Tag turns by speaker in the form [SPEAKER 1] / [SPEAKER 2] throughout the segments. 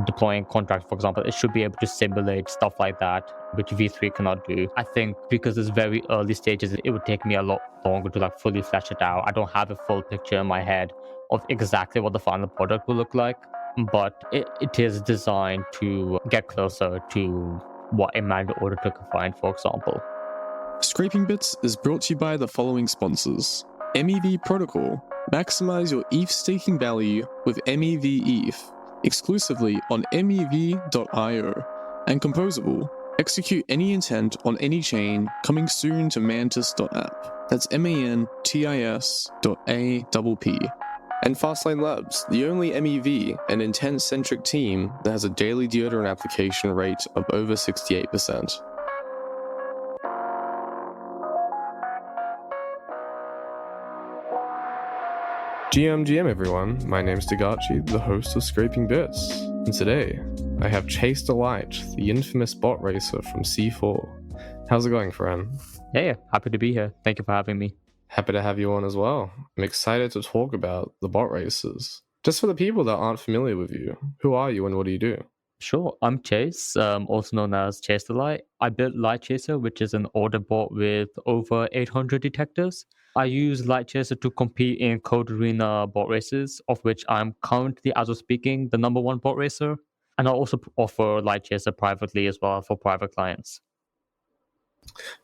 [SPEAKER 1] deploying contracts, for example, it should be able to simulate stuff like that, which V3 cannot do. I think because it's very early stages, it would take me a lot longer to like fully flesh it out. I don't have a full picture in my head of exactly what the final product will look like, but it is designed to get closer to what a manual auditor can find, for example.
[SPEAKER 2] Scraping Bits is brought to you by the following sponsors. MEV Protocol. Maximize your ETH staking value with MEV ETH, exclusively on MEV.io. And Composable. Execute any intent on any chain, coming soon to mantis.app. That's mantis.app. And Fastlane Labs, the only MEV and intent-centric team that has a daily deodorant application rate of over 68%. GM everyone, my name's DeGatchi, the host of Scraping Bits, and today I have ChaseToLight, the infamous bot racer from C4. How's it going, friend?
[SPEAKER 1] Yeah, happy to be here. Thank you for having me.
[SPEAKER 2] Happy to have you on as well. I'm excited to talk about the bot racers. Just for the people that aren't familiar with you, who are you and what do you do?
[SPEAKER 1] Sure, I'm Chase, also known as ChaseTheLight. I built Light Chaser, which is an order bot with over 800 detectors. I use Light Chaser to compete in Code Arena bot races, of which I'm currently, as of speaking, the number one bot racer. And I also offer Light Chaser privately as well for private clients.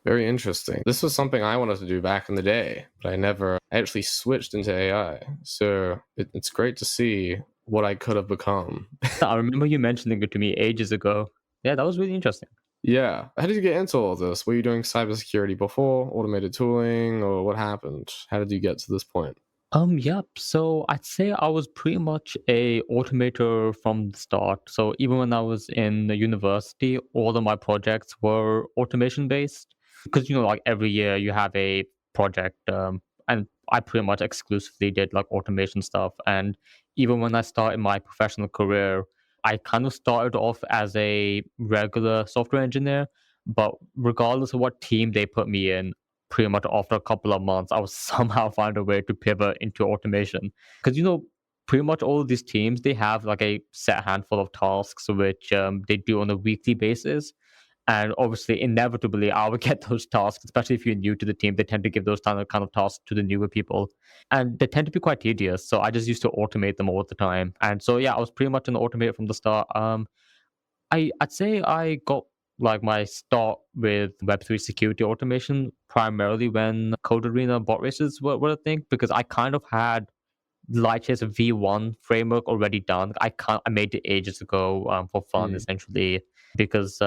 [SPEAKER 2] Very interesting. This was something I wanted to do back in the day, but I never actually switched into AI. So it's great to see what I could have become.
[SPEAKER 1] I remember you mentioning it to me ages ago. Yeah, that was really interesting.
[SPEAKER 2] Yeah. How did you get into all this? Were you doing cybersecurity before, automated tooling, or what happened? How did you get to this point?
[SPEAKER 1] Yep. So I'd say I was pretty much a automator from the start. So even when I was in the university, all of my projects were automation based. Because like every year you have a project, and I pretty much exclusively did like automation stuff. And even when I started my professional career, I kind of started off as a regular software engineer. But regardless of what team they put me in, pretty much after a couple of months, I was somehow find a way to pivot into automation. Because pretty much all of these teams, they have like a set handful of tasks which they do on a weekly basis. And obviously, inevitably, I would get those tasks, especially if you're new to the team. They tend to give those kind of tasks to the newer people. And they tend to be quite tedious. So I just used to automate them all the time. And so, yeah, I was pretty much an automator from the start. I'd say I got like my start with Web3 security automation primarily when Code Arena bot races were a thing, because I kind of had Lightchaser V1 framework already done. I made it ages ago for fun, essentially, because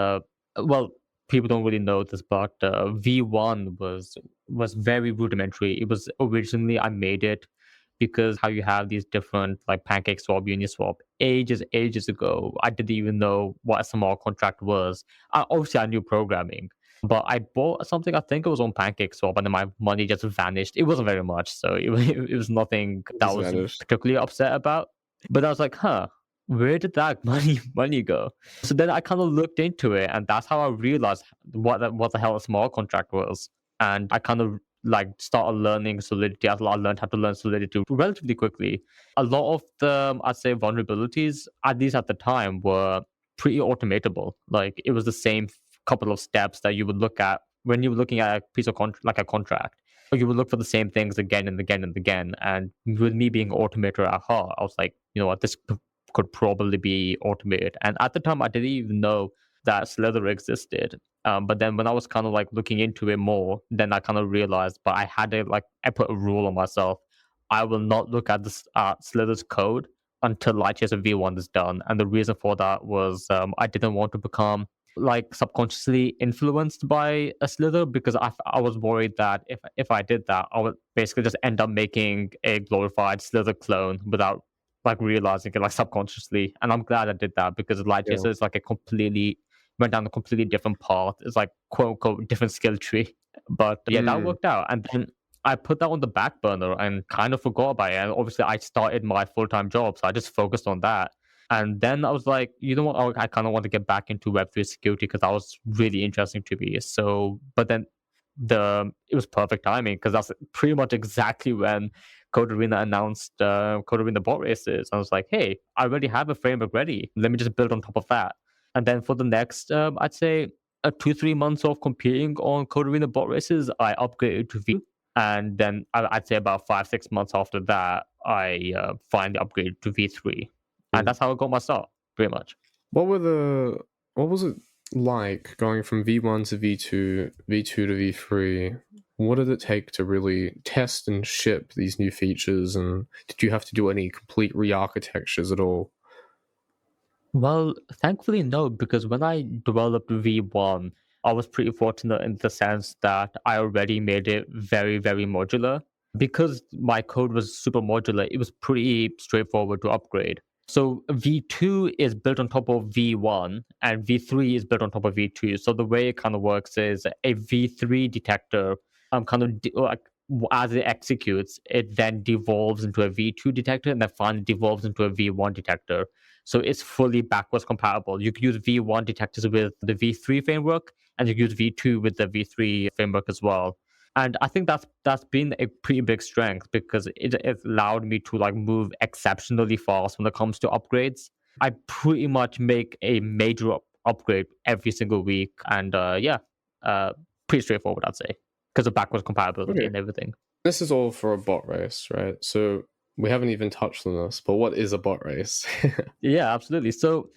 [SPEAKER 1] well, people don't really know this, but V1 was very rudimentary. It was originally I made it because how you have these different like Pancake Swap, Uniswap ages ago. I didn't even know what a smart contract was. Obviously, I knew programming, but I bought something, I think it was on Pancake Swap, and then my money just vanished. It wasn't very much, so it was nothing that I was particularly upset about. But I was like, where did that money go? So then I kind of looked into it, and that's how I realized what the hell a smart contract was. And I kind of like started learning Solidity. I learned how to learn Solidity relatively quickly. A lot of the, I'd say, vulnerabilities, at least at the time, were pretty automatable. Like it was the same couple of steps that you would look at when you were looking at a piece of like a contract. You would look for the same things again and again and again. And with me being an automator at heart, I was like, you know what, this could probably be automated. And at the time, I didn't even know that Slither existed. But then when I was kind of like looking into it more, then I kind of realized, but I put a rule on myself. I will not look at this Slither's code until Lightchaser V1 is done. And the reason for that was I didn't want to become like subconsciously influenced by a Slither, because I was worried that if I did that, I would basically just end up making a glorified Slither clone without like realizing it like subconsciously. And I'm glad I did that, because Lightchaser is like went down a completely different path. It's like quote unquote different skill tree. But yeah, that worked out. And then I put that on the back burner and kind of forgot about it. And obviously I started my full-time job, so I just focused on that. And then I was like, you know what? I kind of want to get back into Web3 security because that was really interesting to me. So, but then it was perfect timing because that's pretty much exactly when Code Arena announced Code Arena Bot Races. I was like, hey, I already have a framework ready. Let me just build on top of that. And then for the next, I'd say, 2-3 months of competing on Code Arena Bot Races, I upgraded to V. And then I'd say about 5-6 months after that, I finally upgraded to V3. And that's how I got my start, pretty much.
[SPEAKER 2] What was it like going from V1 to V2, V2 to V3? What did it take to really test and ship these new features? And did you have to do any complete re-architectures at all?
[SPEAKER 1] Well, thankfully, no, because when I developed V1, I was pretty fortunate in the sense that I already made it very, very modular. Because my code was super modular, it was pretty straightforward to upgrade. So V2 is built on top of V1 and V3 is built on top of V2. So the way it kind of works is a V3 detector kind of as it executes, it then devolves into a V2 detector and then finally devolves into a V1 detector. So it's fully backwards compatible. You can use V1 detectors with the V3 framework, and you can use V2 with the V3 framework as well. And I think that's been a pretty big strength because it allowed me to like move exceptionally fast when it comes to upgrades. I pretty much make a major upgrade every single week, and uh, pretty straightforward, I'd say, because of backwards compatibility
[SPEAKER 2] Okay.
[SPEAKER 1] and everything.
[SPEAKER 2] This is all for a bot race, right? So we haven't even touched on this, but what is a bot race?
[SPEAKER 1] Yeah, absolutely. So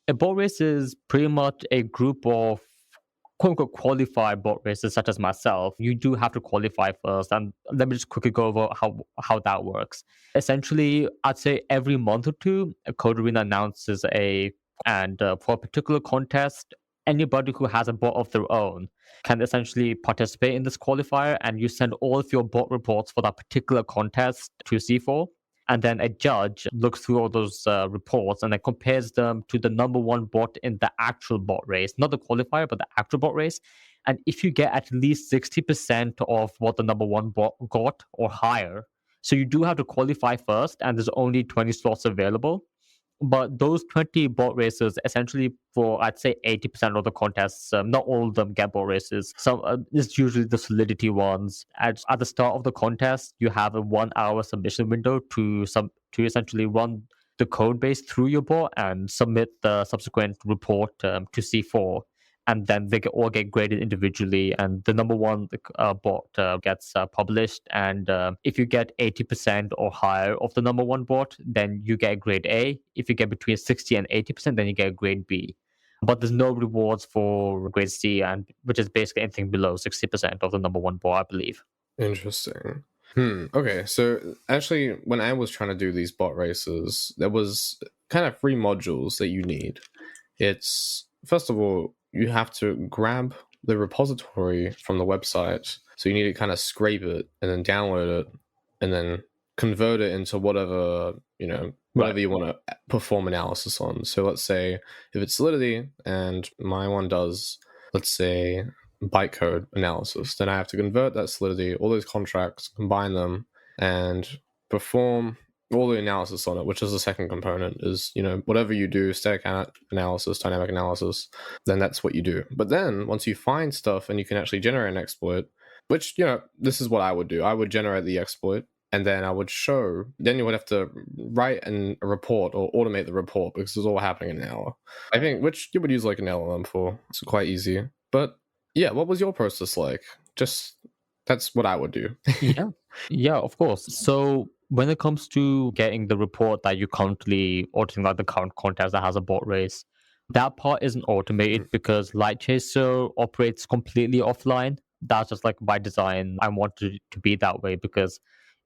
[SPEAKER 1] a bot race is pretty much a group of quote unquote qualified bot racers such as myself. You do have to qualify first. And let me just quickly go over how that works. Essentially, I'd say every month or two, a Code Arena announces for a particular contest, anybody who has a bot of their own can essentially participate in this qualifier, and you send all of your bot reports for that particular contest to C4, and then a judge looks through all those reports and then compares them to the number one bot in the actual bot race, not the qualifier, but the actual bot race. And if you get at least 60% of what the number one bot got or higher, so you do have to qualify first, and there's only 20 slots available. But those 20 bot races, essentially for I'd say 80% of the contests, not all of them get bot races. Some it's usually the solidity ones. At the start of the contest, you have a 1 hour submission window to essentially run the code base through your bot and submit the subsequent report to C4, and then they all get graded individually, and the number one bot gets published. And if you get 80% or higher of the number one bot, then you get a grade A. If you get between 60 and 80%, then you get a grade B. But there's no rewards for grade C, and which is basically anything below 60% of the number one bot, I believe.
[SPEAKER 2] Interesting. Okay, so actually, when I was trying to do these bot races, there was kind of 3 modules that you need. It's, first of all, you have to grab the repository from the website. So you need to kind of scrape it and then download it and then convert it into whatever, whatever you want to perform analysis on. So let's say if it's Solidity and my one does, let's say, bytecode analysis, then I have to convert that Solidity, all those contracts, combine them, and perform all the analysis on it, which is the second component. Is, whatever you do, static analysis, dynamic analysis, then that's what you do. But then once you find stuff and you can actually generate an exploit, which, this is what I would do. I would generate the exploit, and then I would show, then you would have to write a report or automate the report because it's all happening in an hour. I think, which you would use like an LLM for. It's quite easy. But yeah, what was your process like? Just, that's what I would do.
[SPEAKER 1] Yeah, of course. So when it comes to getting the report that you currently auditing, like the current contest that has a bot race, that part isn't automated because Light Chaser operates completely offline. That's just like by design. I wanted it to be that way because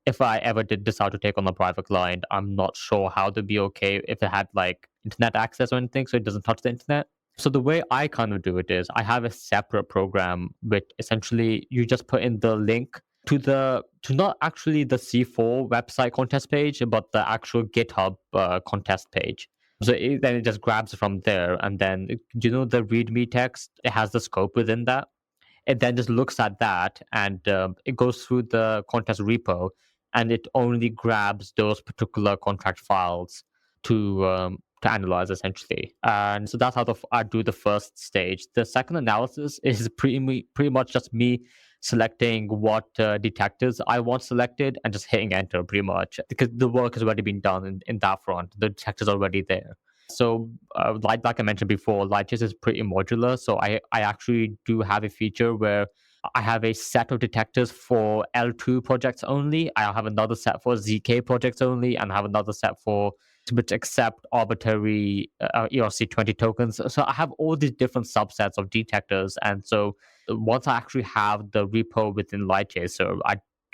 [SPEAKER 1] if I ever did decide to take on a private client, I'm not sure how to be okay if it had like internet access or anything, so it doesn't touch the internet. So the way I kind of do it is I have a separate program which essentially you just put in the link to not actually the C4 website contest page, but the actual GitHub contest page. So then it just grabs from there, and then the README text. It has the scope within that. It then just looks at that, and it goes through the contest repo, and it only grabs those particular contract files to analyze essentially. And so that's how I do the first stage. The second analysis is pretty much just me selecting what detectors I want selected and just hitting enter pretty much because the work has already been done in that front. The detector's already there. So, like I mentioned before, Lightchase is pretty modular. So I actually do have a feature where I have a set of detectors for L2 projects only. I have another set for ZK projects only, and I have another set for which accept arbitrary ERC20 tokens. So I have all these different subsets of detectors, and so once I actually have the repo within Lightchaser,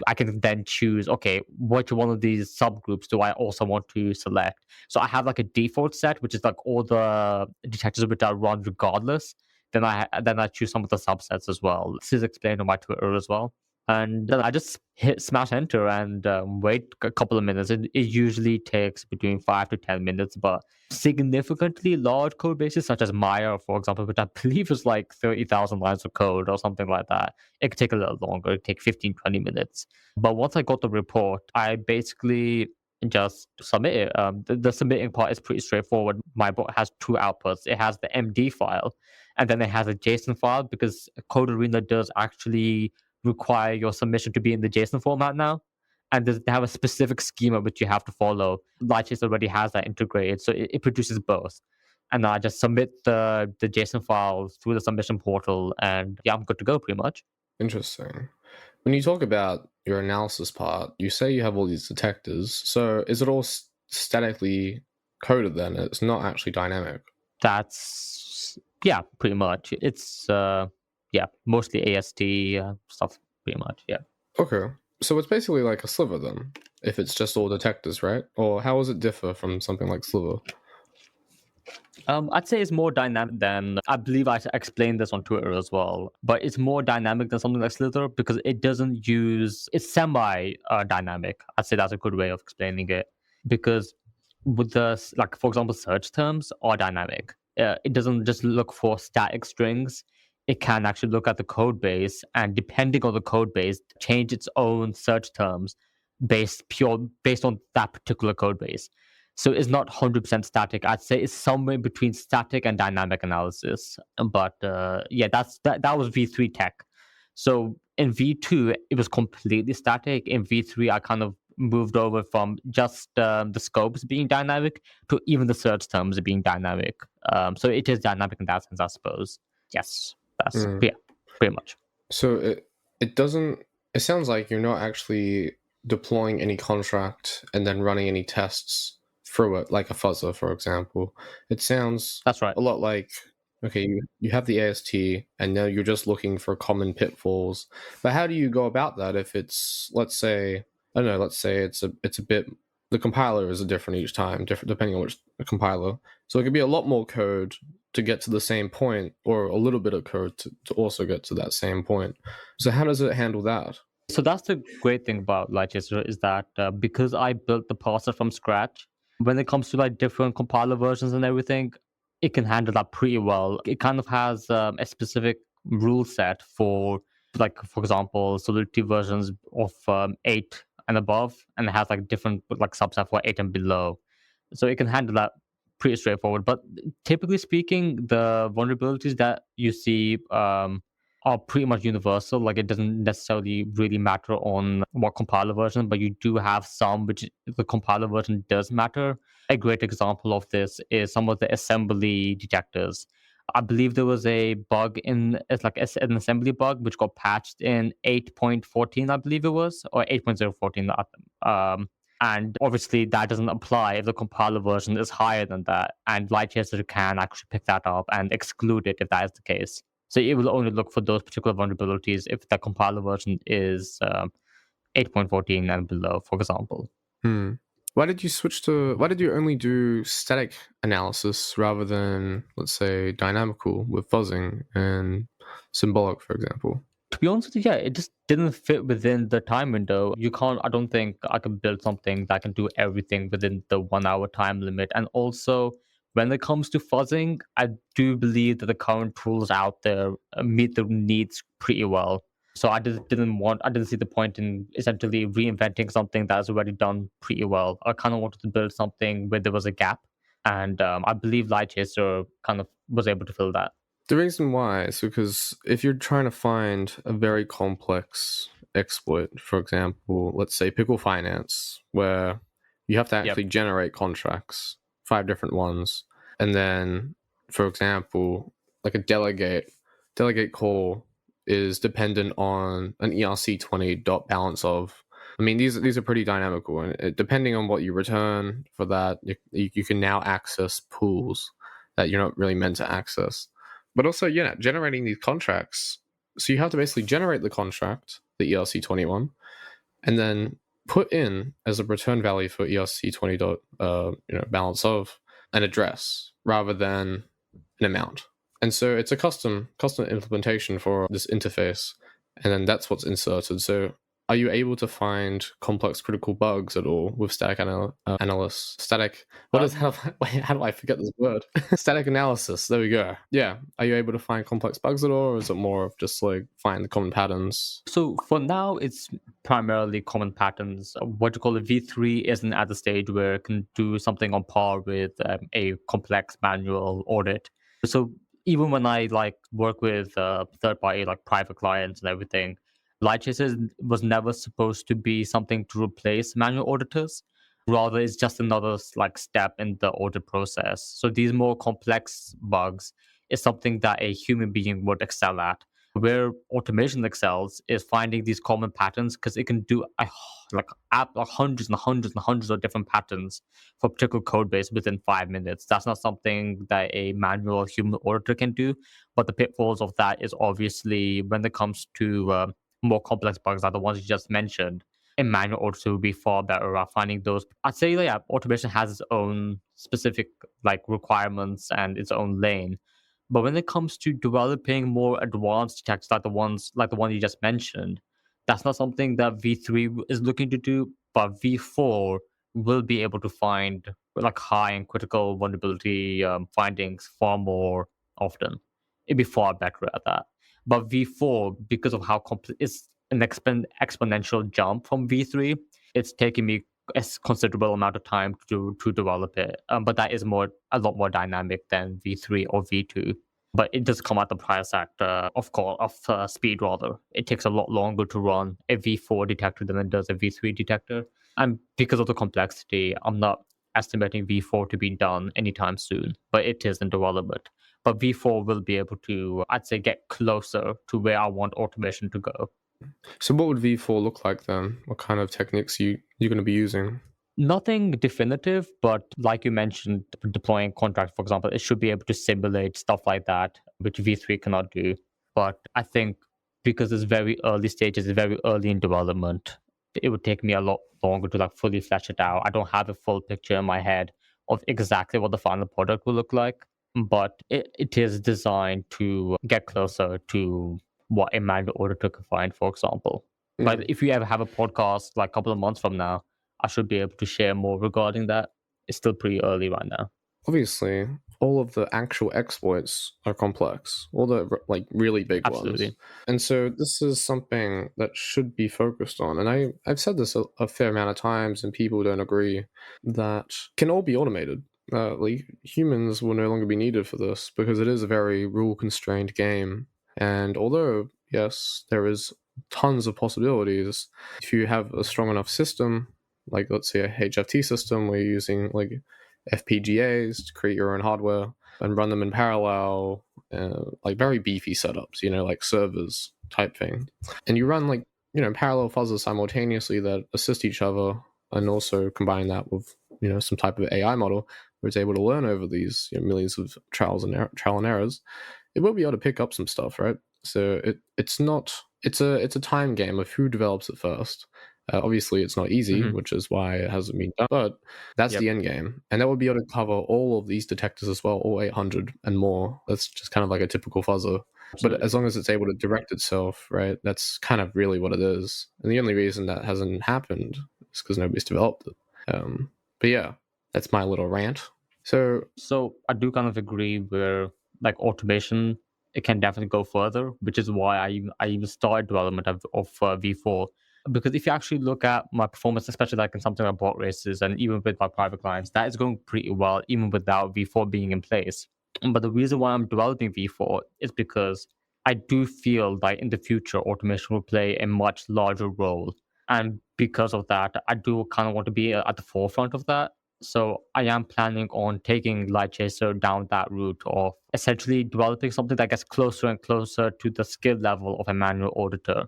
[SPEAKER 1] I can then choose, okay, which one of these subgroups do I also want to select? So I have like a default set, which is like all the detectors which I run regardless. Then I choose some of the subsets as well. This is explained on my Twitter as well. And then I just hit smash enter and wait a couple of minutes. It usually takes between 5 to 10 minutes, but significantly large code bases such as Maya, for example, which I believe is like 30,000 lines of code or something like that, it could take a little longer. It could take 15, 20 minutes. But once I got the report, I basically just submit it. The submitting part is pretty straightforward. My bot has two outputs. It has the MD file, and then it has a JSON file because Code Arena does actually require your submission to be in the JSON format now. And they have a specific schema which you have to follow. Lightchase already has that integrated, so it produces both. And I just submit the JSON file through the submission portal, and yeah, I'm good to go pretty much.
[SPEAKER 3] Interesting. When you talk about your analysis part, you say you have all these detectors. So is it all statically coded then? It's not actually dynamic.
[SPEAKER 1] That's yeah, pretty much. It's yeah, mostly AST stuff, pretty much. Yeah.
[SPEAKER 3] Okay. So it's basically like a sliver then, if it's just all detectors, right? Or how does it differ from something like sliver?
[SPEAKER 1] I'd say it's more dynamic than I believe I explained this on Twitter as well. But it's more dynamic than something like Slither because it doesn't use it's semi dynamic. I'd say that's a good way of explaining it because with the like for example search terms are dynamic. It doesn't just look for static strings. It can actually look at the code base and depending on the code base, change its own search terms based on that particular code base. So it's not 100% static. I'd say it's somewhere between static and dynamic analysis. But yeah, that was V3 tech. So in V2, it was completely static. In V3, I kind of moved over from just the scopes being dynamic to even the search terms being dynamic. So it is dynamic in that sense, I suppose. Yes, that's yeah, pretty much.
[SPEAKER 3] So it doesn't. It sounds like you're not actually deploying any contract and then running any tests through it, like a fuzzer, for example. It sounds
[SPEAKER 1] That's right.
[SPEAKER 3] a lot like, okay, you have the AST, and now you're just looking for common pitfalls. But how do you go about that if it's, let's say, I don't know, let's say it's a bit, the compiler is different each time, different depending on which compiler. So it could be a lot more code to get to the same point, or a little bit of code to also get to that same point. So how does it handle that?
[SPEAKER 1] So that's the great thing about Lightchaser is that because I built the parser from scratch, when it comes to like different compiler versions and everything, it can handle that pretty well. It kind of has a specific rule set for, like, for example, Solidity versions of 8 and above, and it has like different like subset for 8 and below. So it can handle that pretty straightforward. But typically speaking, the vulnerabilities that you see are pretty much universal. Like it doesn't necessarily really matter on what compiler version, but you do have some which the compiler version does matter. A great example of this is some of the assembly detectors. I believe there was a bug in it's like an assembly bug which got patched in 8.14, I believe it was, or 8.014. And obviously that doesn't apply if the compiler version is higher than that. And Lightchaser can actually pick that up and exclude it if that is the case. So it will only look for those particular vulnerabilities if the compiler version is 8.14 and below, for example.
[SPEAKER 3] Why did you only do static analysis rather than, let's say, dynamical with fuzzing and symbolic, for example?
[SPEAKER 1] To be honest with you, yeah, it just didn't fit within the time window. I don't think I can build something that can do everything within the 1 hour time limit. And also, when it comes to fuzzing, I do believe that the current tools out there meet the needs pretty well. So I didn't see the point in essentially reinventing something that's already done pretty well. I kind of wanted to build something where there was a gap. And I believe Lightchaser kind of was able to fill that.
[SPEAKER 3] The reason why is because if you're trying to find a very complex exploit, for example, let's say pickle finance, where you have to actually generate contracts, 5 different ones, and then, for example, like a delegate call is dependent on an ERC20 dot balance of. I mean, these are pretty dynamical, and depending on what you return for that, you can now access pools that you're not really meant to access. But also, yeah, generating these contracts. So you have to basically generate the contract, the ERC21, and then put in as a return value for ERC20 dot balance of an address rather than an amount. And so it's a custom implementation for this interface, and then that's what's inserted. So are you able to find complex critical bugs at all with static analysis? Static. How do I forget this word? Static analysis. There we go. Yeah. Are you able to find complex bugs at all, or is it more of just like find the common patterns?
[SPEAKER 1] So for now, it's primarily common patterns. What you call a V3 isn't at the stage where it can do something on par with a complex manual audit. So even when I like work with third party like private clients and everything, Light Chasers was never supposed to be something to replace manual auditors. Rather, it's just another like step in the audit process. So these more complex bugs is something that a human being would excel at. Where automation excels is finding these common patterns because it can do like hundreds and hundreds and hundreds of different patterns for a particular code base within 5 minutes. That's not something that a manual human auditor can do. But the pitfalls of that is obviously when it comes to more complex bugs like the ones you just mentioned, a manual auditor would be far better at finding those. I'd say yeah, automation has its own specific like requirements and its own lane. But when it comes to developing more advanced detectors like the one you just mentioned, that's not something that V3 is looking to do, but V4 will be able to find like high and critical vulnerability findings far more often. It'd be far better at that. But V4, because of how it's an exponential jump from V3, it's taking me a considerable amount of time to develop it. But that is a lot more dynamic than V3 or V2. But it does come at the price factor of speed rather. It takes a lot longer to run a V4 detector than it does a V3 detector. And because of the complexity, I'm not estimating V4 to be done anytime soon, but it is in development. But V4 will be able to, I'd say, get closer to where I want automation to go.
[SPEAKER 3] So what would V4 look like then? What kind of techniques you're going to be using?
[SPEAKER 1] Nothing definitive, but like you mentioned, deploying contracts, for example, it should be able to simulate stuff like that, which V3 cannot do. But I think because it's very early stages, it's very early in development, it would take me a lot longer to like fully flesh it out. I don't have a full picture in my head of exactly what the final product will look like, but it is designed to get closer to what a manual auditor could find, for example. But if you ever have a podcast like a couple of months from now, I should be able to share more regarding that. It's still pretty early right now.
[SPEAKER 3] Obviously, all of the actual exploits are complex, all the like really big
[SPEAKER 1] Absolutely.
[SPEAKER 3] ones. And so this is something that should be focused on. And I've said this a fair amount of times, and people don't agree that can all be automated. Like humans will no longer be needed for this because it is a very rule constrained game. And although yes, there is tons of possibilities, if you have a strong enough system, like let's say a HFT system where you're using like FPGAs to create your own hardware and run them in parallel, like very beefy setups, like servers type thing. And you run like, parallel fuzzers simultaneously that assist each other, and also combine that with, some type of AI model where it's able to learn over these millions of trial and errors. It will be able to pick up some stuff, right? So it's a time game of who develops it first. Obviously, it's not easy, which is why it hasn't been done. But that's the end game, and that would be able to cover all of these detectors as well, all 800 and more. That's just kind of like a typical fuzzer. But as long as it's able to direct itself, right, that's kind of really what it is. And the only reason that hasn't happened is because nobody's developed it. But yeah, that's my little rant. So
[SPEAKER 1] I do kind of agree where like automation, it can definitely go further, which is why I even started development of V4. Because if you actually look at my performance, especially like in something like bot races and even with my private clients, that is going pretty well even without V4 being in place. But the reason why I'm developing V4 is because I do feel like in the future automation will play a much larger role. And because of that, I do kind of want to be at the forefront of that. So I am planning on taking Light Chaser down that route of essentially developing something that gets closer and closer to the skill level of a manual auditor.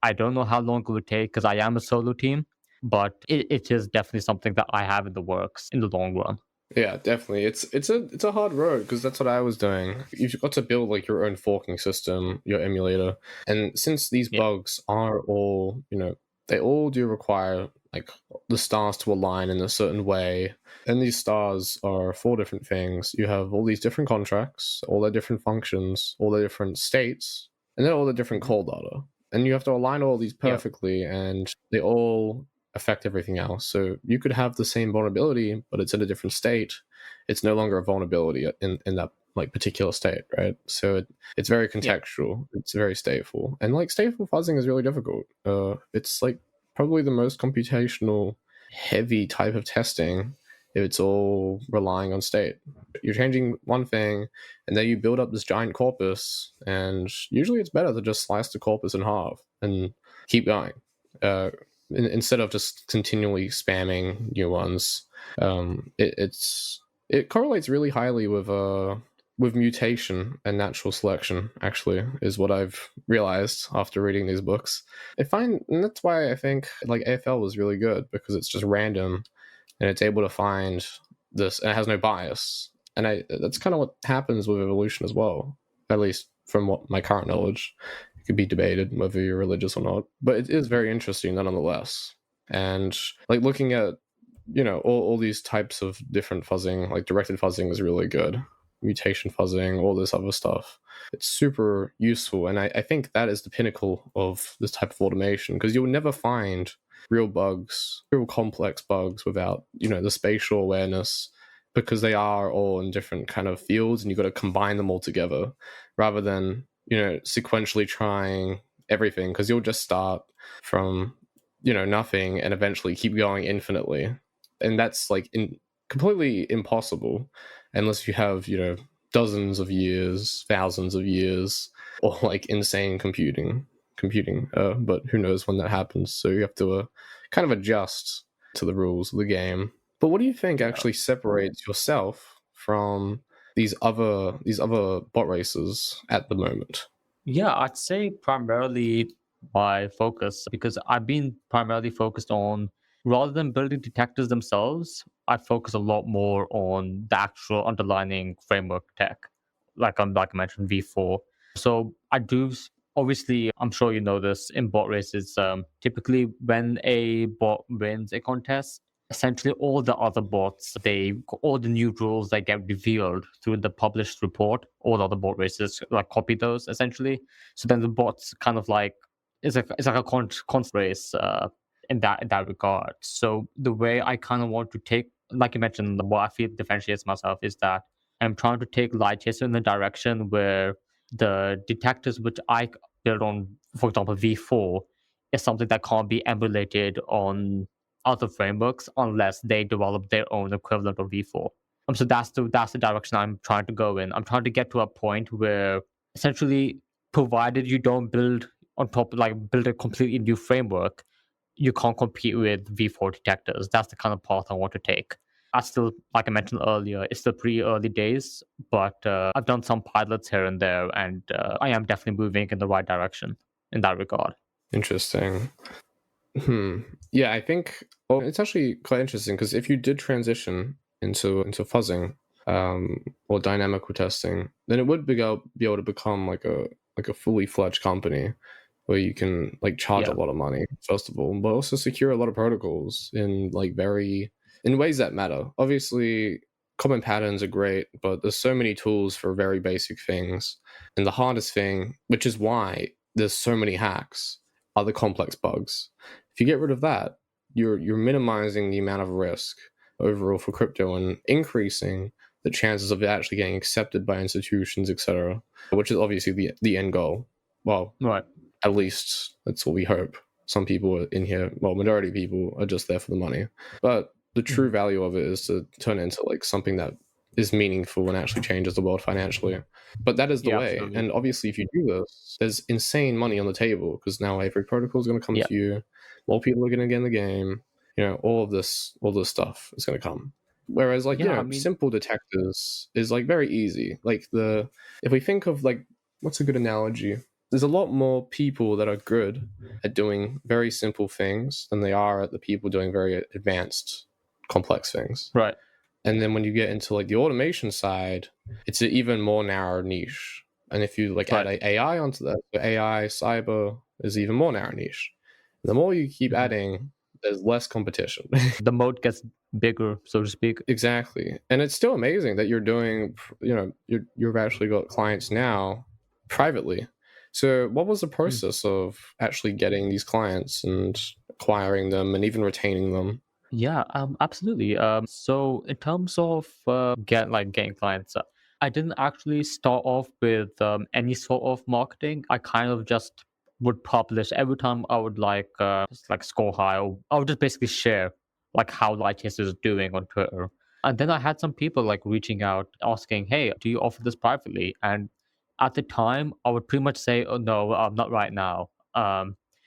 [SPEAKER 1] I don't know how long it would take because I am a solo team, but it is definitely something that I have in the works in the long run.
[SPEAKER 3] Yeah, definitely. It's a hard road because that's what I was doing. You've got to build like your own forking system, your emulator, and since these
[SPEAKER 1] Yeah.
[SPEAKER 3] bugs are all, they all do require like the stars to align in a certain way, and these stars are four different things. You have all these different contracts, all their different functions, all their different states, and then all the different call data, and you have to align all these
[SPEAKER 1] Yeah.
[SPEAKER 3] perfectly, and they all affect everything else. So you could have the same vulnerability, but it's in a different state. It's no longer a vulnerability in that like particular state, right? So it's very
[SPEAKER 1] Yeah.
[SPEAKER 3] contextual. It's very stateful, and like stateful fuzzing is really difficult. It's like probably the most computational heavy type of testing if it's all relying on state. You're changing one thing, and then you build up this giant corpus, and usually it's better to just slice the corpus in half and keep going. Instead of just continually spamming new ones. It correlates really highly with mutation and natural selection. Actually, is what I've realized after reading these books. And that's why I think like AFL was really good because it's just random and it's able to find this and it has no bias. And that's kind of what happens with evolution as well, at least from what my current knowledge. It could be debated whether you're religious or not, but it is very interesting nonetheless. And like looking at, all these types of different fuzzing, like directed fuzzing is really good. Mutation fuzzing, all this other stuff. It's super useful. And I think that is the pinnacle of this type of automation because you'll never find real bugs, real complex bugs without, the spatial awareness because they are all in different kind of fields and you've got to combine them all together rather than, sequentially trying everything because you'll just start from, nothing and eventually keep going infinitely. And that's like completely impossible unless you have, dozens of years, thousands of years, or like insane computing. But who knows when that happens? So you have to kind of adjust to the rules of the game. But what do you think actually separates yourself from these other bot racers at the moment?
[SPEAKER 1] Yeah, I'd say primarily my focus because I've been primarily focused on rather than building detectors themselves, I focus a lot more on the actual underlying framework tech, like I mentioned V4. So I do obviously I'm sure you know this in bot races. Typically, when a bot wins a contest, essentially all the other bots all the new rules that get revealed through the published report, all the other bot races like copy those essentially. So then the bots kind of like it's like a constant race in that regard. So the way I kind of want to take, like you mentioned, what I feel differentiates myself is that I'm trying to take Light Chaser in the direction where the detectors which I build on, for example, V4, is something that can't be emulated on other frameworks unless they develop their own equivalent of V4. So that's the direction I'm trying to go in. I'm trying to get to a point where essentially, provided you don't build on top, like build a completely new framework, you can't compete with V4 detectors. That's the kind of path I want to take. I still, like I mentioned earlier, it's still pretty early days, but I've done some pilots here and there, and I am definitely moving in the right direction in that regard.
[SPEAKER 3] Interesting. Yeah, I think it's actually quite interesting because if you did transition into fuzzing or dynamical testing, then it would be able to become like a fully fledged company where you can like charge a
[SPEAKER 1] Yeah,
[SPEAKER 3] lot of money first of all, but also secure a lot of protocols in ways that matter. Obviously, common patterns are great, but there's so many tools for very basic things, and the hardest thing, which is why there's so many hacks, are the complex bugs. If you get rid of that, you're minimizing the amount of risk overall for crypto and increasing the chances of it actually getting accepted by institutions, etc., which is obviously the end goal. Well,
[SPEAKER 1] right.
[SPEAKER 3] at least that's what we hope. Some people in here, well, majority of people are just there for the money. But the true
[SPEAKER 1] Mhm.
[SPEAKER 3] value of it is to turn it into like something that is meaningful and actually changes the world financially. But that is the
[SPEAKER 1] Yeah,
[SPEAKER 3] way.
[SPEAKER 1] absolutely.
[SPEAKER 3] And obviously, if you do this, there's insane money on the table because now every protocol is going to come
[SPEAKER 1] Yeah.
[SPEAKER 3] to you. More people are going to get in the game. All this stuff is going to come. Whereas, like,
[SPEAKER 1] Yeah, I mean,
[SPEAKER 3] simple detectors is like very easy. Like if we think of like, what's a good analogy? There's a lot more people that are good at doing very simple things than they are at the people doing very advanced, complex things.
[SPEAKER 1] right.
[SPEAKER 3] And then when you get into like the automation side, it's an even more narrow niche. And if you like add
[SPEAKER 1] Right.
[SPEAKER 3] AI onto that, the AI cyber is even more narrow niche. The more you keep
[SPEAKER 1] Mhm.
[SPEAKER 3] adding, there's less competition.
[SPEAKER 1] The moat gets bigger, so to speak.
[SPEAKER 3] Exactly. And it's still amazing that you're doing, you've actually got clients now privately. So what was the
[SPEAKER 1] Mm.
[SPEAKER 3] process of actually getting these clients and acquiring them and even retaining them?
[SPEAKER 1] Yeah, absolutely. So in terms of getting clients, I didn't actually start off with any sort of marketing. I kind of just would publish every time I would just like score high, or I would just basically share like how Lightchase is doing on Twitter. And then I had some people like reaching out asking, "Hey, do you offer this privately?" And at the time, I would pretty much say, "Oh no, not right now."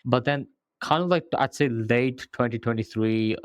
[SPEAKER 1] But then kind of like I'd say late 2023,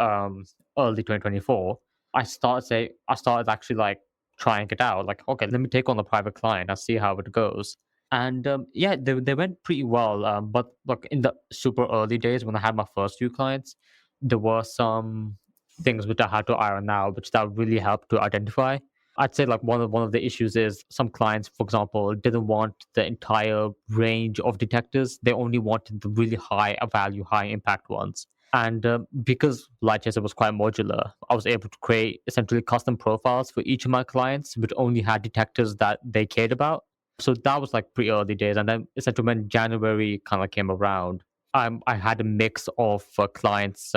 [SPEAKER 1] early 2024, I started actually like trying it out. Like, okay, let me take on a private client and see how it goes. And yeah, they went pretty well. But like in the super early days when I had my first few clients, there were some things which I had to iron out, which that really helped to identify. I'd say like one of the issues is some clients, for example, didn't want the entire range of detectors. They only wanted the really high value, high impact ones. And because Lightchaser was quite modular, I was able to create essentially custom profiles for each of my clients, which only had detectors that they cared about. So that was like pretty early days. And then essentially when January kind of came around, I had a mix of clients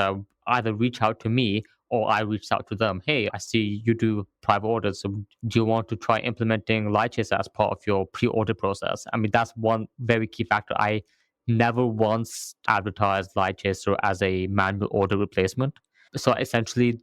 [SPEAKER 1] either reach out to me or I reached out to them. Hey, I see you do private orders. So do you want to try implementing Lightchaser as part of your pre-order process? I mean, that's one very key factor. I never once advertised Lightchaser as a manual order replacement. So essentially,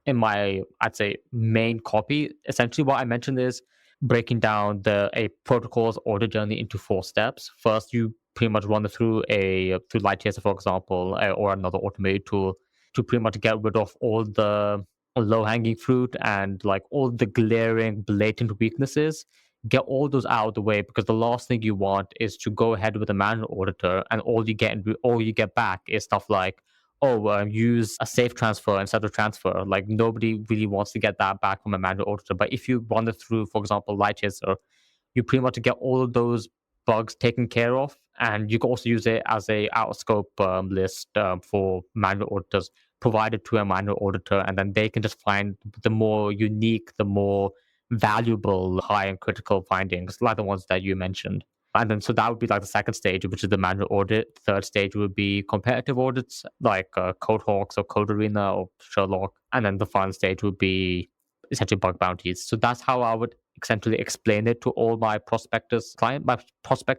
[SPEAKER 1] in my, I'd say, main copy, essentially what I mentioned is breaking down a protocol's order journey into 4 steps. First, you pretty much run it through Lightchaser, for example, or another automated tool to pretty much get rid of all the low hanging fruit and like all the glaring, blatant weaknesses. Get all those out of the way because the last thing you want is to go ahead with a manual auditor and all you get back is stuff like, oh, use a safe transfer instead of transfer. Like nobody really wants to get that back from a manual auditor. But if you run it through, for example, Lightchaser, you pretty much get all of those bugs taken care of, and you can also use it as a out of scope list for manual auditors provided to a manual auditor, and then they can just find the more unique, the more valuable, high and critical findings, like the ones that you mentioned. And then, so that would be like the second stage, which is the manual audit. Third stage would be competitive audits, like Codehawks or Code Arena or Sherlock. And then the final stage would be essentially bug bounties. So that's how I would essentially explain it to all my prospect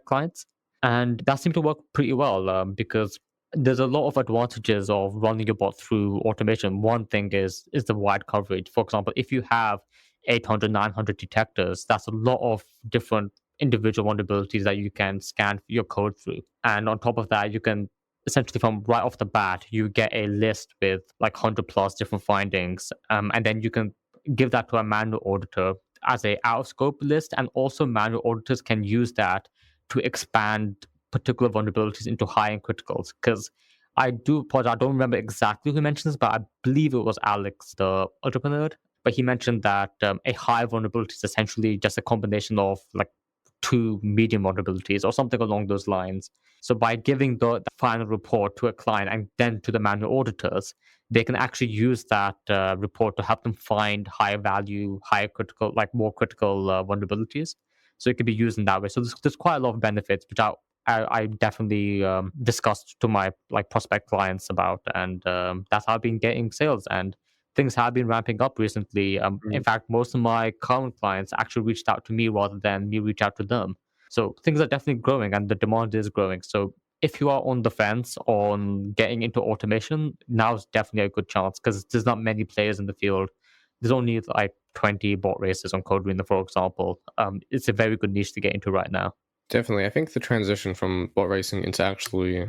[SPEAKER 1] clients. And that seemed to work pretty well because there's a lot of advantages of running your bot through automation. One thing is the wide coverage. For example, if you have 800, 900 detectors, that's a lot of different individual vulnerabilities that you can scan your code through. And on top of that, you can essentially from right off the bat, you get a list with like 100 plus different findings. And then you can give that to a manual auditor as a out of scope list. And also manual auditors can use that to expand particular vulnerabilities into high and criticals. Because I do apologize, I don't remember exactly who mentioned this, but I believe it was Alex, the entrepreneur. But he mentioned that a high vulnerability is essentially just a combination of like two medium vulnerabilities or something along those lines. So by giving the final report to a client and then to the manual auditors, they can actually use that report to help them find higher value, higher critical, like more critical vulnerabilities. So it can be used in that way. So there's quite a lot of benefits, which I definitely discussed to my like prospect clients about, and that's how I've been getting sales. And things have been ramping up recently. In
[SPEAKER 3] Mm.
[SPEAKER 1] fact, most of my current clients actually reached out to me rather than me reach out to them. So things are definitely growing and the demand is growing. So if you are on the fence on getting into automation, now is definitely a good chance because there's not many players in the field. There's only like 20 bot races on CodeArena, for example. It's a very good niche to get into right now.
[SPEAKER 3] Definitely. I think the transition from bot racing into actually,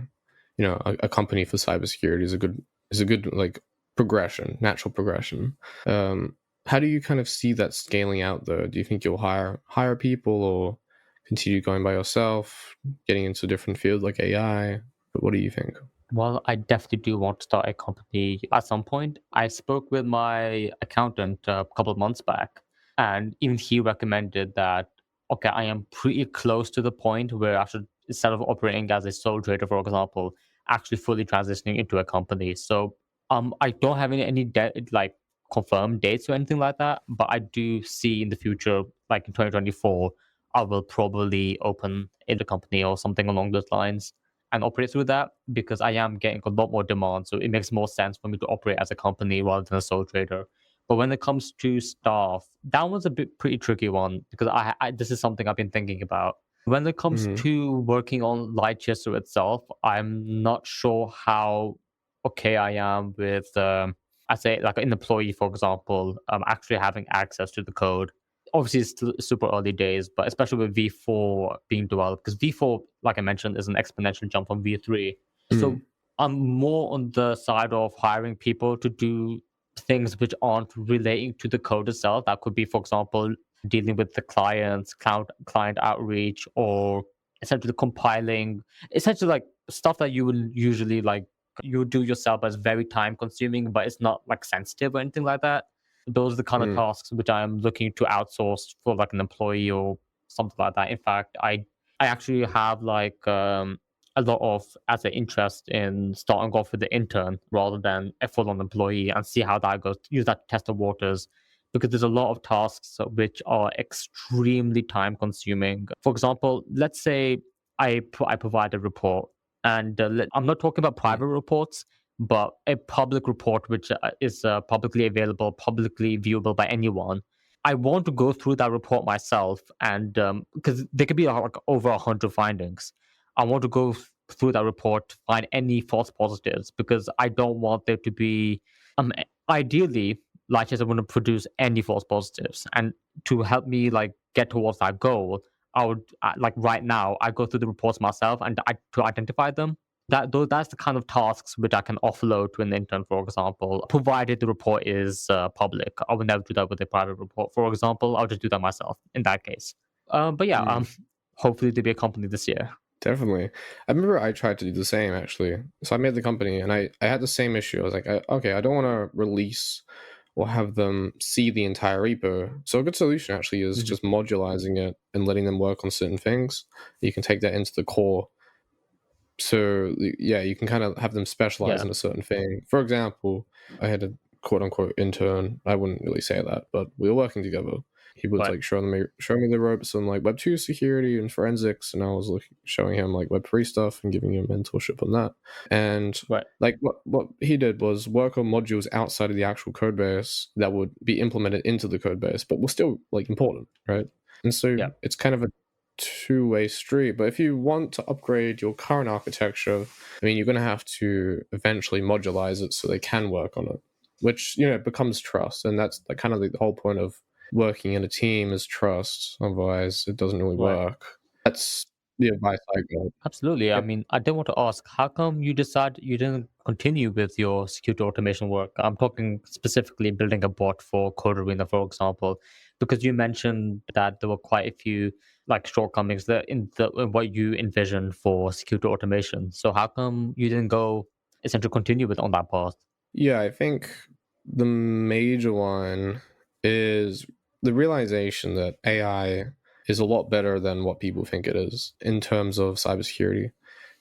[SPEAKER 3] a company for cybersecurity is a good like progression, natural progression. How do you kind of see that scaling out though? Do you think you'll hire people or continue going by yourself, getting into different fields like AI? What do you think?
[SPEAKER 1] Well, I definitely do want to start a company at some point. I spoke with my accountant a couple of months back, and even he recommended that, okay, I am pretty close to the point where I should, instead of operating as a sole trader, for example, actually fully transitioning into a company. So, I don't have like confirmed dates or anything like that, but I do see in the future, like in 2024, I will probably open a company or something along those lines and operate through that, because I am getting a lot more demand. So it makes more sense for me to operate as a company rather than a sole trader. But when it comes to staff, that was a pretty tricky one, because this is something I've been thinking about. When it comes
[SPEAKER 3] Mm-hmm.
[SPEAKER 1] to working on Lightchaser itself, I'm not sure how okay I am with, I say, like an employee, for example, actually having access to the code. Obviously, it's still super early days, but especially with V4 being developed, because V4, like I mentioned, is an exponential jump from V3.
[SPEAKER 3] Mm.
[SPEAKER 1] So I'm more on the side of hiring people to do things which aren't relating to the code itself. That could be, for example, dealing with the client outreach, or essentially compiling, essentially like stuff that you would usually like you would do yourself, but it's very time consuming, but it's not like sensitive or anything like that. Those are the kind of
[SPEAKER 3] Mm.
[SPEAKER 1] tasks which I am looking to outsource for like an employee or something like that. In fact, I actually have like a lot of as an interest in starting off with the intern rather than a full-on employee, and see how that goes. Use that to test the waters, because there's a lot of tasks which are extremely time consuming. For example, let's say I provide a report, and I'm not talking about
[SPEAKER 3] Mm.
[SPEAKER 1] private reports, but a public report which is publicly available, publicly viewable by anyone. I want to go through that report myself, and because there could be like over 100 findings, I want to go through that report to find any false positives, because I don't want there to be. Ideally, Lightyear want to produce any false positives, and to help me like get towards that goal, I would like right now I go through the reports myself and to identify them. That's the kind of tasks which I can offload to an intern, for example, provided the report is public. I would never do that with a private report, for example. I'll just do that myself in that case. But yeah,
[SPEAKER 3] Mm.
[SPEAKER 1] hopefully there'll be a company this year.
[SPEAKER 3] Definitely. I remember I tried to do the same actually. So I made the company and I had the same issue. I was like, okay, I don't want to release or have them see the entire repo. So a good solution actually is
[SPEAKER 1] Mhm.
[SPEAKER 3] just modularizing it and letting them work on certain things. You can take that into the core. So yeah, you can kind of have them specialize
[SPEAKER 1] Yeah,
[SPEAKER 3] in a certain thing. For example, I had a quote unquote intern. I wouldn't really say that, but we were working together. He was
[SPEAKER 1] right,
[SPEAKER 3] like showing me the ropes on like Web 2 security and forensics, and I was showing him like Web 3 stuff and giving him mentorship on that. And
[SPEAKER 1] right,
[SPEAKER 3] like what he did was work on modules outside of the actual code base that would be implemented into the code base, but were still like important, right? And so
[SPEAKER 1] yeah,
[SPEAKER 3] it's kind of a two-way street. But if you want to upgrade your current architecture, I mean, you're going to have to eventually modularize it so they can work on it, which becomes trust, and that's like kind of the whole point of working in a team is trust. Otherwise, it doesn't really
[SPEAKER 1] right.
[SPEAKER 3] work. That's the advice I got.
[SPEAKER 1] Absolutely. I
[SPEAKER 3] Yep.
[SPEAKER 1] mean, I did want to ask, how come you decided you didn't continue with your security automation work? I'm talking specifically building a bot for Code Arena, for example, because you mentioned that there were quite a few like shortcomings that in what you envisioned for security automation. So how come you didn't go essentially continue with on that path?
[SPEAKER 3] Yeah, I think the major one is the realization that AI is a lot better than what people think it is in terms of cybersecurity,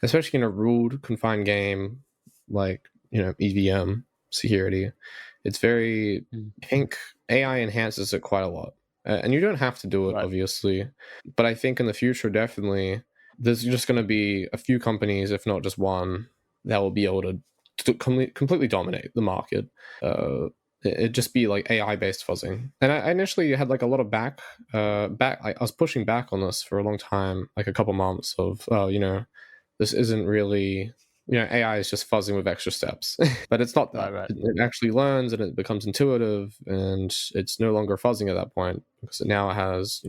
[SPEAKER 3] especially in a ruled, confined game like, EVM security. It's very,
[SPEAKER 1] Mm,
[SPEAKER 3] I think AI enhances it quite a lot. And you don't have to do it,
[SPEAKER 1] right.
[SPEAKER 3] obviously. But I think in the future, definitely, there's just going to be a few companies, if not just one, that will be able to completely dominate the market. It'd just be like AI based fuzzing. And I initially had like a lot of back. I was pushing back on this for a long time, like a couple months of, this isn't really AI is just fuzzing with extra steps, but it's not that.
[SPEAKER 1] Right.
[SPEAKER 3] It actually learns and it becomes intuitive, and it's no longer fuzzing at that point because it now has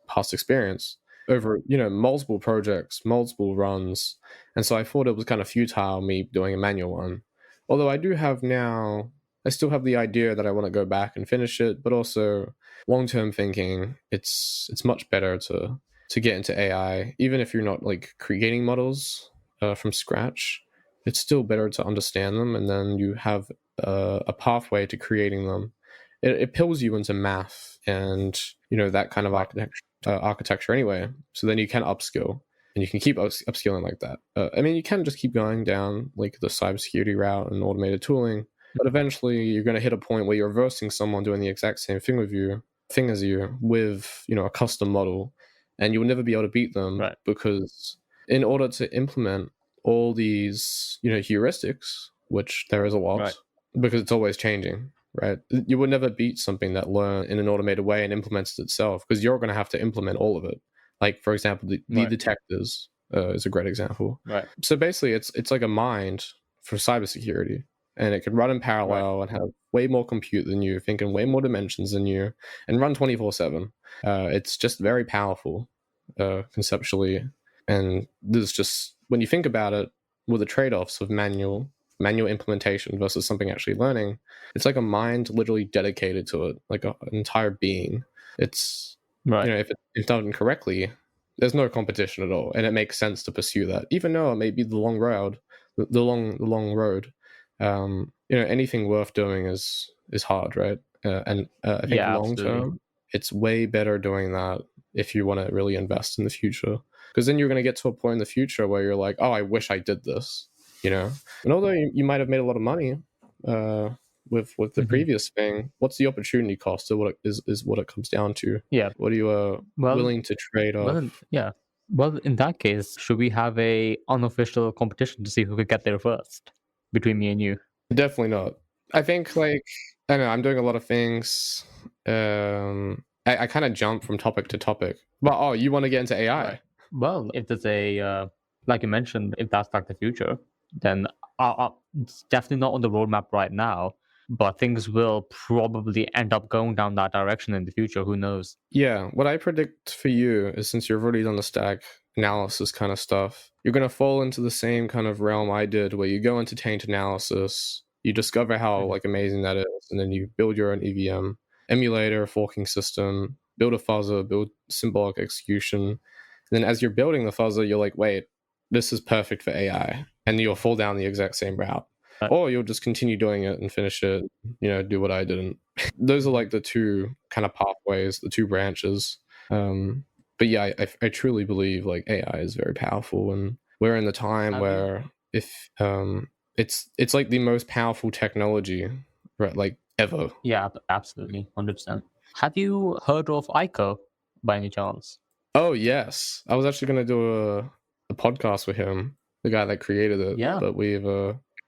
[SPEAKER 3] past experience over multiple projects, multiple runs, and so I thought it was kind of futile me doing a manual one. Although I still have the idea that I want to go back and finish it, but also long-term thinking, it's much better to get into AI, even if you're not like creating models from scratch. It's still better to understand them, and then you have a pathway to creating them. It pulls you into math and that kind of architecture anyway. So then you can upskill, and you can keep upskilling like that. I mean, you can just keep going down like the cybersecurity route and automated tooling, but eventually you're going to hit a point where you're versing someone doing the exact same thing as you with a custom model, and you will never be able to beat them,
[SPEAKER 1] Right.
[SPEAKER 3] because in order to implement all these heuristics, which there is a lot,
[SPEAKER 1] Right.
[SPEAKER 3] because it's always changing, right? You would never beat something that learns in an automated way and implements it itself, because you're going to have to implement all of it. Like, for example, the
[SPEAKER 1] Right.
[SPEAKER 3] detectors is a great example.
[SPEAKER 1] Right.
[SPEAKER 3] So basically, it's like a mind for cybersecurity, and it can run in parallel and have way more compute than you, think in way more dimensions than you, and run 24/7. It's just very powerful conceptually, and there's just, when you think about it, with the trade-offs of manual implementation versus something actually learning, it's like a mind literally dedicated to it, like an entire being. It's
[SPEAKER 1] Right.
[SPEAKER 3] if it's done correctly, there's no competition at all, and it makes sense to pursue that, even though it may be the long road. The long road. Anything worth doing is hard, right? And I think
[SPEAKER 1] Yeah,
[SPEAKER 3] long
[SPEAKER 1] absolutely.
[SPEAKER 3] term, it's way better doing that if you want to really invest in the future, because then you're going to get to a point in the future where you're like, oh, I wish I did this, And although you might have made a lot of money with the previous thing, what's the opportunity cost of what is what it comes down to.
[SPEAKER 1] Yeah.
[SPEAKER 3] What are you willing to trade off?
[SPEAKER 1] Well, in that case, should we have a unofficial competition to see who could get there first between me and you?
[SPEAKER 3] Definitely not. I think, like, I don't know, I'm doing a lot of things. I kind of jump from topic to topic. But you want to get into AI?
[SPEAKER 1] Right. Well, if there's a like you mentioned, if that's like the future, then it's definitely not on the roadmap right now. But things will probably end up going down that direction in the future. Who knows?
[SPEAKER 3] Yeah, what I predict for you is, since you've already done the stack analysis kind of stuff, you're going to fall into the same kind of realm I did, where you go into taint analysis, you discover how like amazing that is, and then you build your own EVM emulator, forking system, build a fuzzer, build symbolic execution. And then as you're building the fuzzer, you're like, wait, this is perfect for AI, and you'll fall down the exact same route. Or you'll just continue doing it and finish it, do what I didn't. Those are like the two kind of pathways, the two branches. But yeah, I truly believe like AI is very powerful, and we're in the time where if it's like the most powerful technology, right, like ever.
[SPEAKER 1] Yeah, absolutely, 100%. Have you heard of Ico by any chance?
[SPEAKER 3] Oh yes, I was actually going to do a podcast with him, the guy that created it.
[SPEAKER 1] Yeah.
[SPEAKER 3] But we've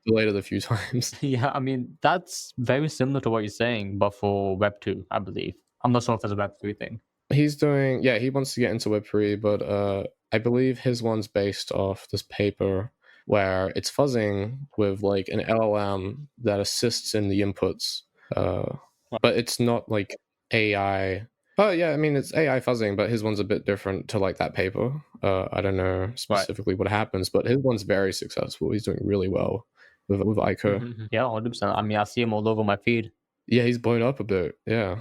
[SPEAKER 3] delayed it a few times.
[SPEAKER 1] Yeah, I mean, that's very similar to what you're saying, but for Web 2, I believe. I'm not sure if there's a Web 3 thing.
[SPEAKER 3] He's doing, he wants to get into Web3, but I believe his one's based off this paper where it's fuzzing with like an LLM that assists in the inputs, but it's not like AI. Oh yeah, I mean, it's AI fuzzing, but his one's a bit different to like that paper. I don't know specifically what happens, but his one's very successful. He's doing really well with Ico.
[SPEAKER 1] Yeah, 100%. I mean, I see him all over my feed.
[SPEAKER 3] Yeah, he's blown up a bit. Yeah.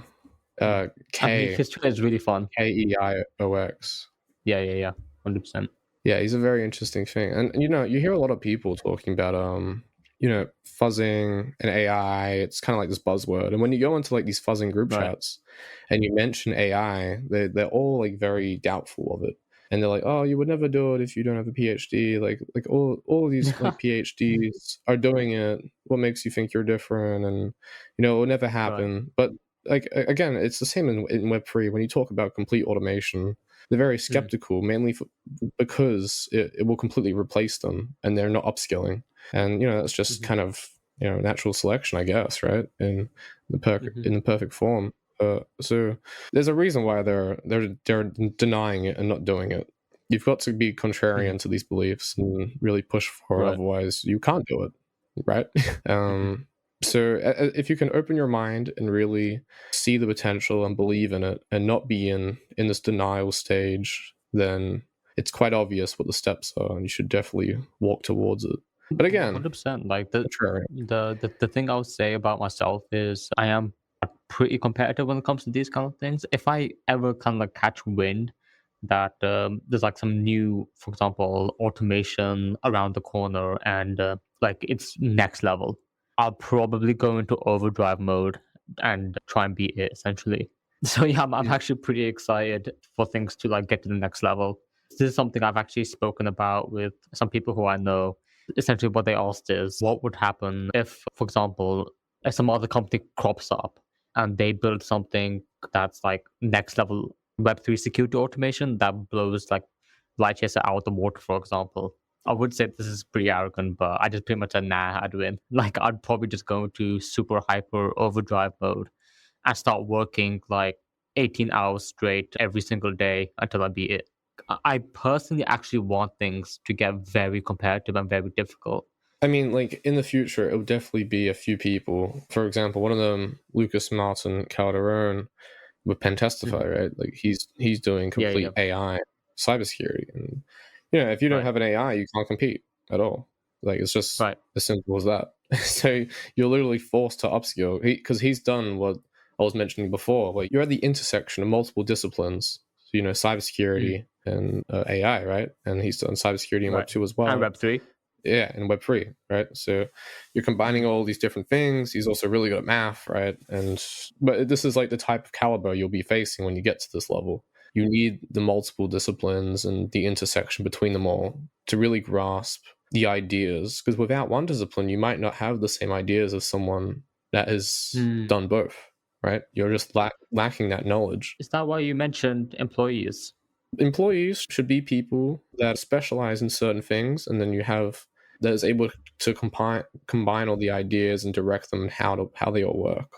[SPEAKER 1] I mean, his Twitter is really fun.
[SPEAKER 3] KEIOX.
[SPEAKER 1] Yeah, 100%.
[SPEAKER 3] Yeah, he's a very interesting thing. And you hear a lot of people talking about fuzzing and AI. It's kind of like this buzzword. And when you go into like these fuzzing group chats and you mention AI, they're all like very doubtful of it. And they're like, oh, you would never do it if you don't have a PhD. Like all these like PhDs are doing it. What makes you think you're different? And it will never happen. But like, again, it's the same in Web3. When you talk about complete automation, they're very skeptical, mainly because it will completely replace them, and they're not upskilling. And that's just kind of natural selection, I guess, right? In the perfect form. So there's a reason why they're denying it and not doing it. You've got to be contrarian to these beliefs and really push for it.
[SPEAKER 1] Right.
[SPEAKER 3] Otherwise, you can't do it, right? So if you can open your mind and really see the potential and believe in it, and not be in this denial stage, then it's quite obvious what the steps are, and you should definitely walk towards it. But again,
[SPEAKER 1] 100%. Like the
[SPEAKER 3] contrarian.
[SPEAKER 1] the thing I would say about myself is I am pretty competitive when it comes to these kind of things. If I ever kind of like catch wind that there's like some new, for example, automation around the corner and like it's next level, I'll probably go into overdrive mode and try and beat it essentially. So yeah, I'm actually pretty excited for things to like get to the next level. This is something I've actually spoken about with some people who I know. Essentially, what they asked is, what would happen if, for example, if some other company crops up and they build something that's like next level Web3 security automation that blows like Lightchaser out of the water, for example. I would say this is pretty arrogant, but I just pretty much said, nah, I'd win. Like, I'd probably just go into super hyper overdrive mode and start working like 18 hours straight every single day until I beat it. I personally actually want things to get very competitive and very difficult.
[SPEAKER 3] I mean, like in the future, it would definitely be a few people. For example, one of them, Lucas Martin Calderon, with Pentestify, right? Like he's doing
[SPEAKER 1] Yeah, yeah,
[SPEAKER 3] complete AI cybersecurity, and if you don't
[SPEAKER 1] right,
[SPEAKER 3] have an AI, you can't compete at all. Like it's just
[SPEAKER 1] right.
[SPEAKER 3] as simple as that. So you're literally forced to upskill because he's done what I was mentioning before. Like you're at the intersection of multiple disciplines. So,
[SPEAKER 1] Mm,
[SPEAKER 3] cybersecurity and AI, right? And he's done cybersecurity in Web
[SPEAKER 1] right.
[SPEAKER 3] 2 as
[SPEAKER 1] And
[SPEAKER 3] well.
[SPEAKER 1] Web3.
[SPEAKER 3] Yeah, and Web3, right? So you're combining all these different things. He's also really good at math, right? But this is like the type of caliber you'll be facing when you get to this level. You need the multiple disciplines and the intersection between them all to really grasp the ideas. Because without one discipline, you might not have the same ideas as someone that has
[SPEAKER 1] Mm.
[SPEAKER 3] done both, right? You're just lacking that knowledge.
[SPEAKER 1] Is that why you mentioned employees?
[SPEAKER 3] Employees should be people that specialize in certain things, and then you have that is able to combine all the ideas and direct them how they all work.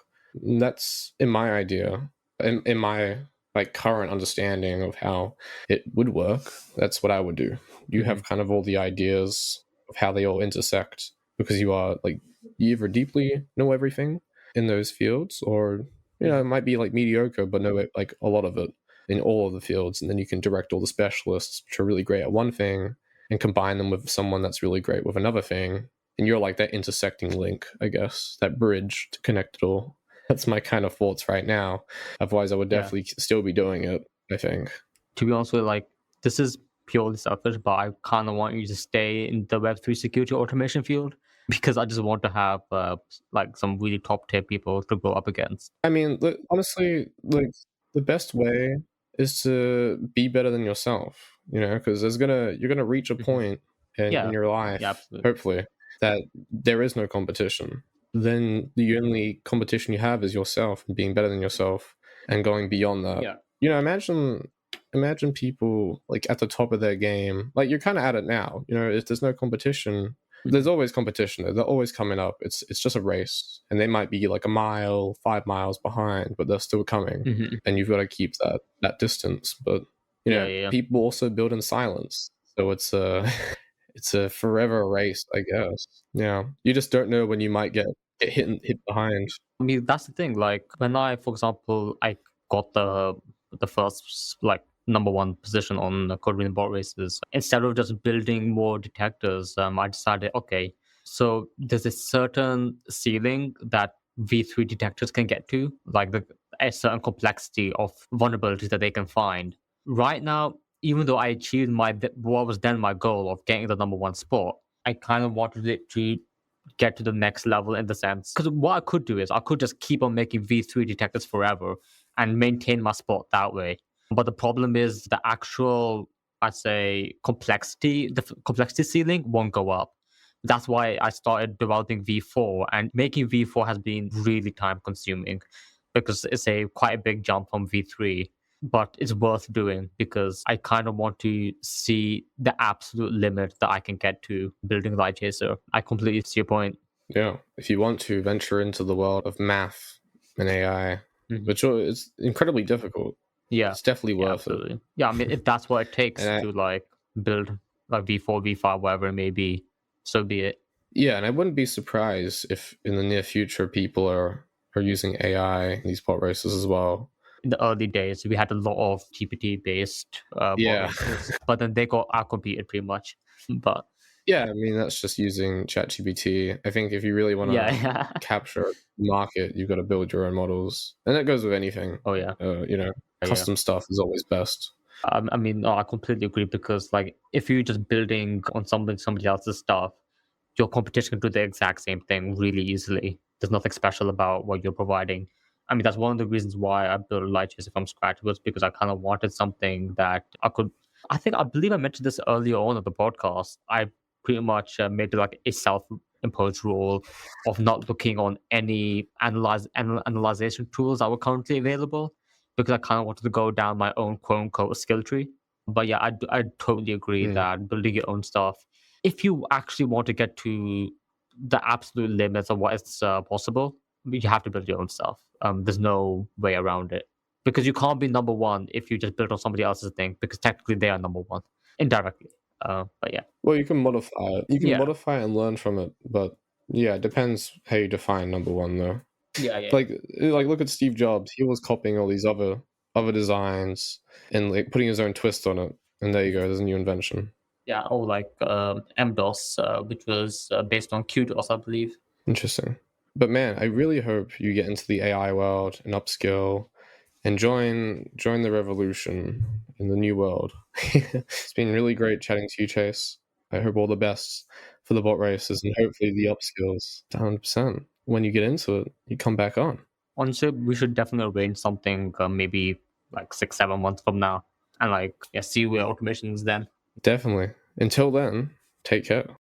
[SPEAKER 3] And that's in my idea, in my like current understanding of how it would work. That's what I would do. You
[SPEAKER 1] Hmm.
[SPEAKER 3] have kind of all the ideas of how they all intersect, because you are like, you either deeply know everything in those fields, or it might be like mediocre but know it, like a lot of it in all of the fields, and then you can direct all the specialists which are really great at one thing and combine them with someone that's really great with another thing, and you're like that intersecting link, I guess, that bridge to connect it all. That's my kind of thoughts right now. Otherwise I would
[SPEAKER 1] Yeah.
[SPEAKER 3] definitely still be doing it, I think.
[SPEAKER 1] To be honest with you, like, this is purely selfish, but I kind of want you to stay in the Web3 security automation field because I just want to have like some really top tier people to go up against.
[SPEAKER 3] I mean, honestly, like the best way is to be better than yourself, because you're gonna reach a
[SPEAKER 1] Mhm.
[SPEAKER 3] point in
[SPEAKER 1] Yeah,
[SPEAKER 3] your
[SPEAKER 1] yeah,
[SPEAKER 3] life,
[SPEAKER 1] absolutely.
[SPEAKER 3] hopefully, that there is no competition. Then the only competition you have is yourself and being better than yourself and going beyond that.
[SPEAKER 1] Yeah.
[SPEAKER 3] Imagine people like at the top of their game, like you're kind of at it now. If there's no competition, there's always competition. They're always coming up. It's just a race, and they might be like a mile, 5 miles behind, but they're still coming,
[SPEAKER 1] Hmm.
[SPEAKER 3] and you've got to keep that distance. But
[SPEAKER 1] Yeah, yeah, yeah.
[SPEAKER 3] people also build in silence, so it's a it's a forever race, I guess. Yeah, you just don't know when you might get hit behind.
[SPEAKER 1] I mean, that's the thing. Like when I, for example, I got the first like number one position on the Crypto Bot Races. Instead of just building more detectors, I decided, okay, so there's a certain ceiling that V3 detectors can get to, like a certain complexity of vulnerabilities that they can find. Right now, even though I achieved what was then my goal of getting the number one spot, I kind of wanted it to get to the next level in the sense because what I could do is I could just keep on making V3 detectors forever and maintain my spot that way. But the problem is the actual, I'd say, complexity ceiling won't go up. That's why I started developing V4, and making V4 has been really time consuming because it's a quite a big jump from V3, but it's worth doing because I kind of want to see the absolute limit that I can get to building Light Chaser. I completely see your point.
[SPEAKER 3] Yeah, if you want to venture into the world of math and AI,
[SPEAKER 1] Mhm.
[SPEAKER 3] which is incredibly difficult,
[SPEAKER 1] Yeah.
[SPEAKER 3] It's definitely
[SPEAKER 1] Yeah,
[SPEAKER 3] worth it.
[SPEAKER 1] absolutely. Yeah, I mean, if that's what it takes
[SPEAKER 3] And
[SPEAKER 1] to like build like V4, V5, whatever it may be, so be it.
[SPEAKER 3] yeah, and I wouldn't be surprised if in the near future people are using AI in these bot races as well.
[SPEAKER 1] In the early days, we had a lot of GPT based bot
[SPEAKER 3] Yeah.
[SPEAKER 1] races, but then they got outcompeted pretty much. But
[SPEAKER 3] Yeah, I mean that's just using ChatGPT. I think if you really want
[SPEAKER 1] yeah,
[SPEAKER 3] to
[SPEAKER 1] yeah.
[SPEAKER 3] capture a market, you've got to build your own models, and that goes with anything.
[SPEAKER 1] Oh yeah, yeah.
[SPEAKER 3] Custom stuff is always best.
[SPEAKER 1] I mean, no, I completely agree because like if you're just building on somebody else's stuff, your competition can do the exact same thing really easily. There's nothing special about what you're providing. I mean, that's one of the reasons why I built Light Chaser from scratch was because I kind of wanted something that I could. I believe I mentioned this earlier on in the podcast. I pretty much made it like a self-imposed rule of not looking on any analyzation tools that were currently available because I kind of wanted to go down my own quote unquote skill tree. But yeah, I totally agree
[SPEAKER 3] Mm.
[SPEAKER 1] that building your own stuff, if you actually want to get to the absolute limits of what is possible, you have to build your own stuff. There's no way around it because you can't be number one if you just build on somebody else's thing because technically they are number one indirectly. But yeah,
[SPEAKER 3] Well, you can modify it. You can
[SPEAKER 1] yeah,
[SPEAKER 3] modify and learn from it, but yeah, it depends how you define number one, though.
[SPEAKER 1] yeah, yeah,
[SPEAKER 3] Like look at Steve Jobs. He was copying all these other designs and like putting his own twist on it, and there you go. There's a new invention.
[SPEAKER 1] yeah. Or like MDOS, which was based on QDOS, I believe.
[SPEAKER 3] Interesting. But man, I really hope you get into the AI world and upskill and join the revolution in the new world. It's been really great chatting to you, Chase. I hope all the best for the bot races and hopefully the upskills 100%. When you get into it, you come back on.
[SPEAKER 1] Honestly, we should definitely arrange something maybe like 6, 7 months from now, and like yeah, see where automation is then.
[SPEAKER 3] Definitely. Until then, take care.